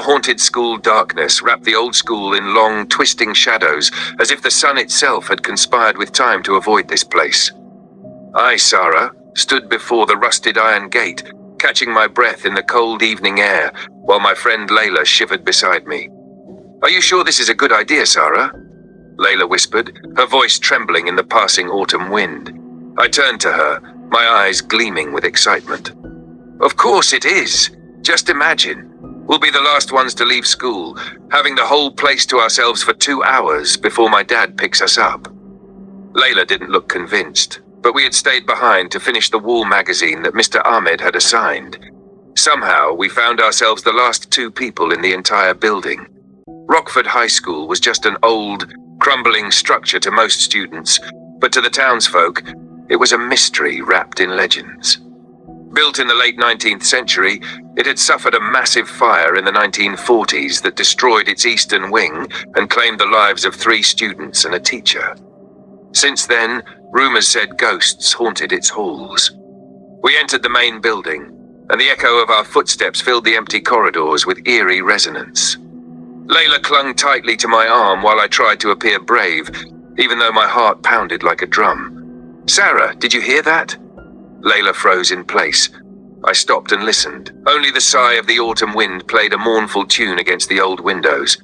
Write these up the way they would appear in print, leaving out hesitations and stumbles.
The haunted school darkness wrapped the old school in long, twisting shadows, as if the sun itself had conspired with time to avoid this place. I, Sarah, stood before the rusted iron gate, catching my breath in the cold evening air, while my friend Layla shivered beside me. "Are you sure this is a good idea, Sarah?" Layla whispered, her voice trembling in the passing autumn wind. I turned to her, my eyes gleaming with excitement. "Of course it is. Just imagine. We'll be the last ones to leave school, having the whole place to ourselves for 2 hours before my dad picks us up." Layla didn't look convinced, but we had stayed behind to finish the wall magazine that Mr. Ahmed had assigned. Somehow, we found ourselves the last 2 people in the entire building. Rockford High School was just an old, crumbling structure to most students, but to the townsfolk, it was a mystery wrapped in legends. Built in the late 19th century, it had suffered a massive fire in the 1940s that destroyed its eastern wing and claimed the lives of 3 students and a teacher. Since then, rumors said ghosts haunted its halls. We entered the main building, and the echo of our footsteps filled the empty corridors with eerie resonance. Layla clung tightly to my arm while I tried to appear brave, even though my heart pounded like a drum. "Sarah, did you hear that?" Layla froze in place. I stopped and listened. Only the sigh of the autumn wind played a mournful tune against the old windows.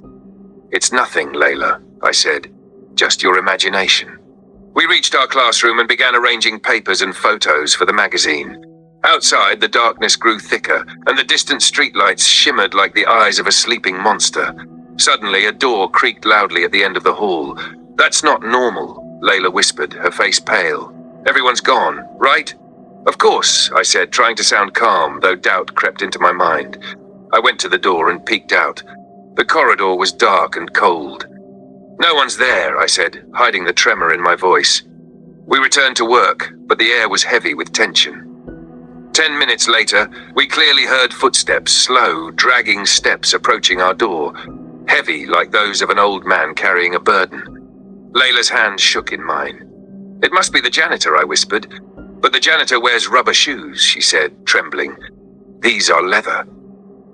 "It's nothing, Layla," I said. "Just your imagination." We reached our classroom and began arranging papers and photos for the magazine. Outside, the darkness grew thicker, and the distant streetlights shimmered like the eyes of a sleeping monster. Suddenly, a door creaked loudly at the end of the hall. "That's not normal," Layla whispered, her face pale. "Everyone's gone, right?" "Of course," I said, trying to sound calm, though doubt crept into my mind. I went to the door and peeked out. The corridor was dark and cold. "No one's there," I said, hiding the tremor in my voice. We returned to work, but the air was heavy with tension. 10 minutes later, we clearly heard footsteps, slow, dragging steps approaching our door, heavy like those of an old man carrying a burden. Layla's hand shook in mine. "It must be the janitor," I whispered. "But the janitor wears rubber shoes," she said, trembling. "These are leather."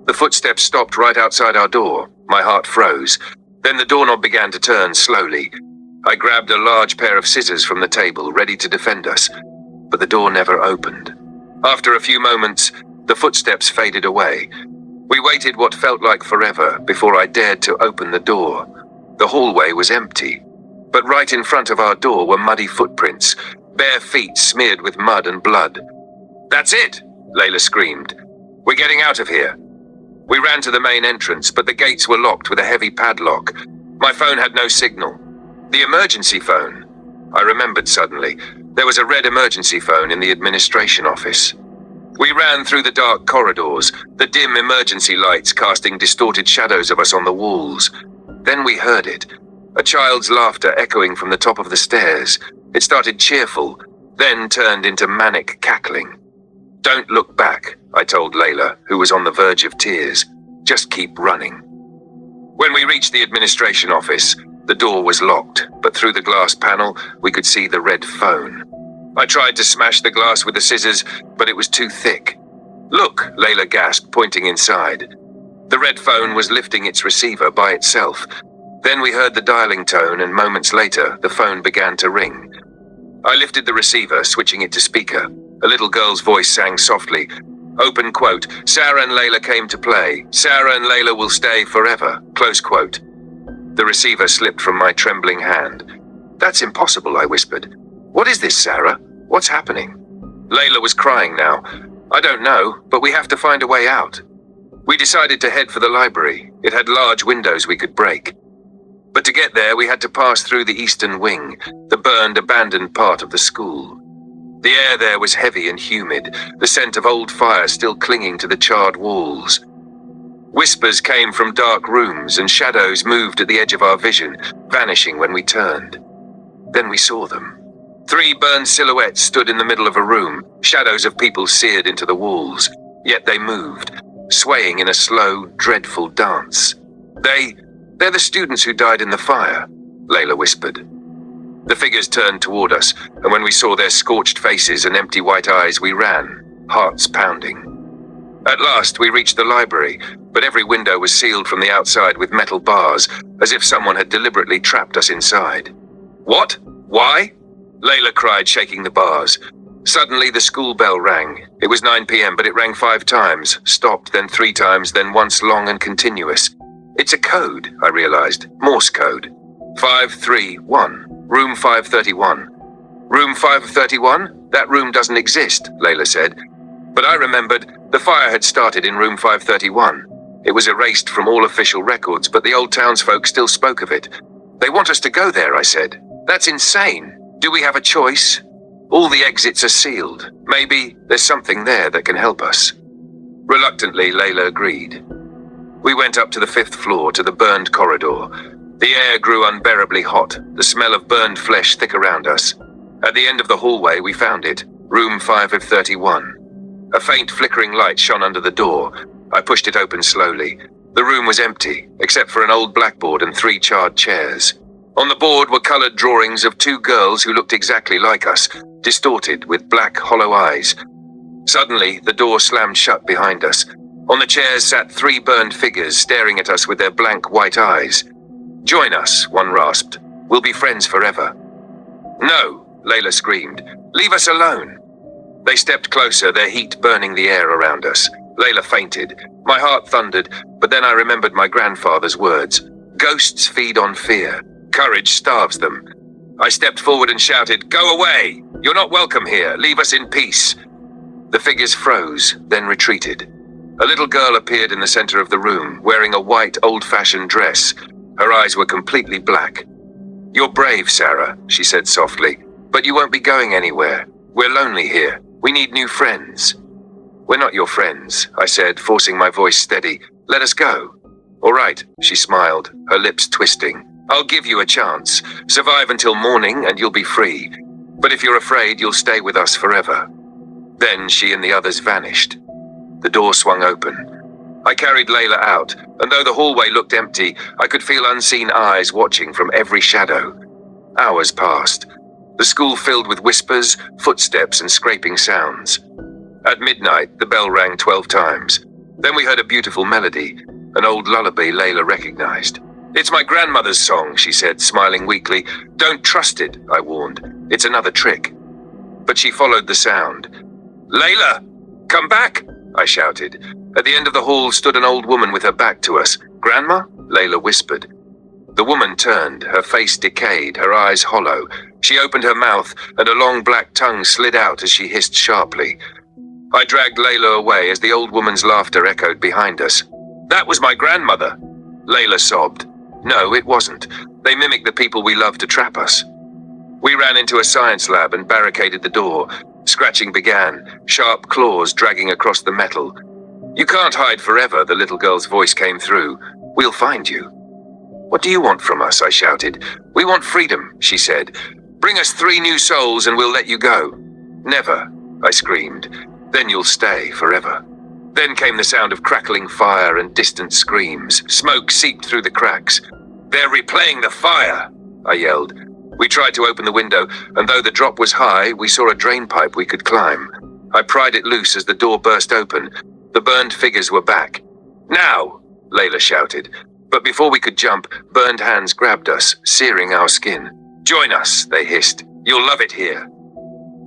The footsteps stopped right outside our door. My heart froze. Then the doorknob began to turn slowly. I grabbed a large pair of scissors from the table, ready to defend us, but the door never opened. After a few moments, the footsteps faded away. We waited what felt like forever before I dared to open the door. The hallway was empty, but right in front of our door were muddy footprints, bare feet smeared with mud and blood. "That's it!" Layla screamed. "We're getting out of here." We ran to the main entrance, but the gates were locked with a heavy padlock. My phone had no signal. The emergency phone. I remembered suddenly. There was a red emergency phone in the administration office. We ran through the dark corridors, the dim emergency lights casting distorted shadows of us on the walls. Then we heard it, a child's laughter echoing from the top of the stairs. It started cheerful, then turned into manic cackling. "Don't look back," I told Layla, who was on the verge of tears. "Just keep running." When we reached the administration office, the door was locked, but through the glass panel, we could see the red phone. I tried to smash the glass with the scissors, but it was too thick. "Look," Layla gasped, pointing inside. The red phone was lifting its receiver by itself. Then we heard the dialing tone, and moments later, the phone began to ring. I lifted the receiver, switching it to speaker. A little girl's voice sang softly. Open quote, "Sarah and Layla came to play. Sarah and Layla will stay forever." Close quote. The receiver slipped from my trembling hand. "That's impossible," I whispered. "What is this, Sarah? What's happening?" Layla was crying now. "I don't know, but we have to find a way out." We decided to head for the library. It had large windows we could break. But to get there, we had to pass through the eastern wing, the burned, abandoned part of the school. The air there was heavy and humid, the scent of old fire still clinging to the charred walls. Whispers came from dark rooms, and shadows moved at the edge of our vision, vanishing when we turned. Then we saw them. 3 burned silhouettes stood in the middle of a room, shadows of people seared into the walls. Yet they moved, swaying in a slow, dreadful dance. They're the students who died in the fire," Layla whispered. The figures turned toward us, and when we saw their scorched faces and empty white eyes, we ran, hearts pounding. At last, we reached the library. but every window was sealed from the outside with metal bars, as if someone had deliberately trapped us inside. What? Why? Layla cried, shaking the bars. Suddenly, the school bell rang. It was 9 p.m., but it rang 5 times, stopped, then 3 times, then once long and continuous. It's a code, I realized. Morse code. 531. Room 531. Room 531? That room doesn't exist, Layla said. But I remembered the fire had started in room 531. It was erased from all official records, but the old townsfolk still spoke of it. They want us to go there, I said. That's insane. Do we have a choice? All the exits are sealed. Maybe there's something there that can help us. Reluctantly, Layla agreed. We went up to the 5th floor to the burned corridor. The air grew unbearably hot, the smell of burned flesh thick around us. At the end of the hallway, we found it, room 531. A faint flickering light shone under the door. I pushed it open slowly. The room was empty, except for an old blackboard and 3 charred chairs. On the board were colored drawings of 2 girls who looked exactly like us, distorted with black, hollow eyes. Suddenly, the door slammed shut behind us. On the chairs sat 3 burned figures staring at us with their blank white eyes. Join us, one rasped. We'll be friends forever. No, Layla screamed. Leave us alone. They stepped closer, their heat burning the air around us. Layla fainted. My heart thundered, but then I remembered my grandfather's words. Ghosts feed on fear. Courage starves them. I stepped forward and shouted, Go away! You're not welcome here. Leave us in peace. The figures froze, then retreated. A little girl appeared in the center of the room, wearing a white, old-fashioned dress. Her eyes were completely black. You're brave, Sarah, she said softly, but you won't be going anywhere. We're lonely here. We need new friends. We're not your friends, I said, forcing my voice steady. Let us go. All right, she smiled, her lips twisting. I'll give you a chance. Survive until morning and you'll be free. But if you're afraid, you'll stay with us forever. Then she and the others vanished. The door swung open. I carried Layla out, and though the hallway looked empty, I could feel unseen eyes watching from every shadow. Hours passed. The school filled with whispers, footsteps, and scraping sounds. At midnight, the bell rang 12 times. Then we heard a beautiful melody, an old lullaby Layla recognized. It's my grandmother's song, she said, smiling weakly. Don't trust it, I warned. It's another trick. But she followed the sound. Layla, come back, I shouted. At the end of the hall stood an old woman with her back to us. Grandma? Layla whispered. The woman turned, her face decayed, her eyes hollow. She opened her mouth, and a long black tongue slid out as she hissed sharply. I dragged Layla away as the old woman's laughter echoed behind us. That was my grandmother. Layla sobbed. No, it wasn't. They mimicked the people we love to trap us. We ran into a science lab and barricaded the door. Scratching began, sharp claws dragging across the metal. You can't hide forever, the little girl's voice came through. We'll find you. What do you want from us? I shouted. We want freedom, she said. Bring us 3 new souls and we'll let you go. Never, I screamed. Then you'll stay forever. Then came the sound of crackling fire and distant screams. Smoke seeped through the cracks. They're replaying the fire, I yelled. We tried to open the window, and though the drop was high, we saw a drain pipe we could climb. I pried it loose as the door burst open. The burned figures were back. Now, Layla shouted. But before we could jump, burned hands grabbed us, searing our skin. Join us, they hissed. You'll love it here.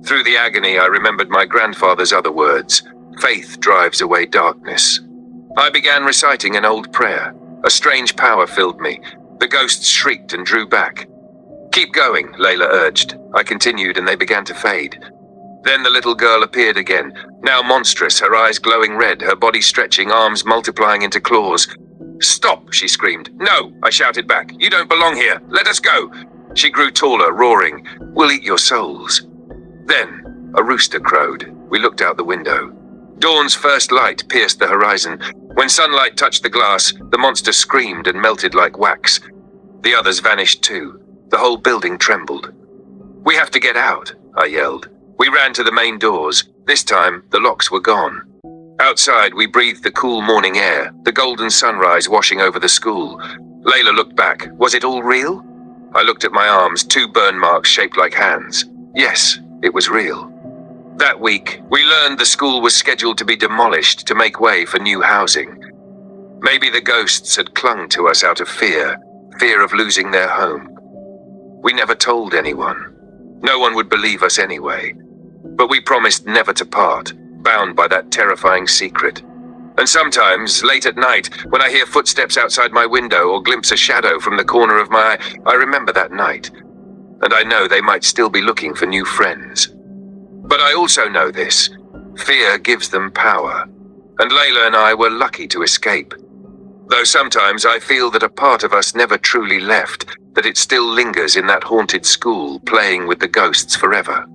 Through the agony, I remembered my grandfather's other words. Faith drives away darkness. I began reciting an old prayer. A strange power filled me. The ghosts shrieked and drew back. Keep going, Layla urged. I continued and they began to fade. Then the little girl appeared again, now monstrous, her eyes glowing red, her body stretching, arms multiplying into claws. Stop, she screamed. No, I shouted back. You don't belong here. Let us go. She grew taller, roaring. We'll eat your souls. Then a rooster crowed. We looked out the window. Dawn's first light pierced the horizon. When sunlight touched the glass, the monster screamed and melted like wax. The others vanished too. The whole building trembled. We have to get out, I yelled. We ran to the main doors. This time, the locks were gone. Outside, we breathed the cool morning air, the golden sunrise washing over the school. Layla looked back. Was it all real? I looked at my arms, 2 burn marks shaped like hands. Yes, it was real. That week, we learned the school was scheduled to be demolished to make way for new housing. Maybe the ghosts had clung to us out of fear of losing their home. We never told anyone. No one would believe us anyway. But we promised never to part, bound by that terrifying secret. And sometimes, late at night, when I hear footsteps outside my window or glimpse a shadow from the corner of my eye, I remember that night. And I know they might still be looking for new friends. But I also know this. Fear gives them power. And Layla and I were lucky to escape. Though sometimes I feel that a part of us never truly left, that it still lingers in that haunted school, playing with the ghosts forever.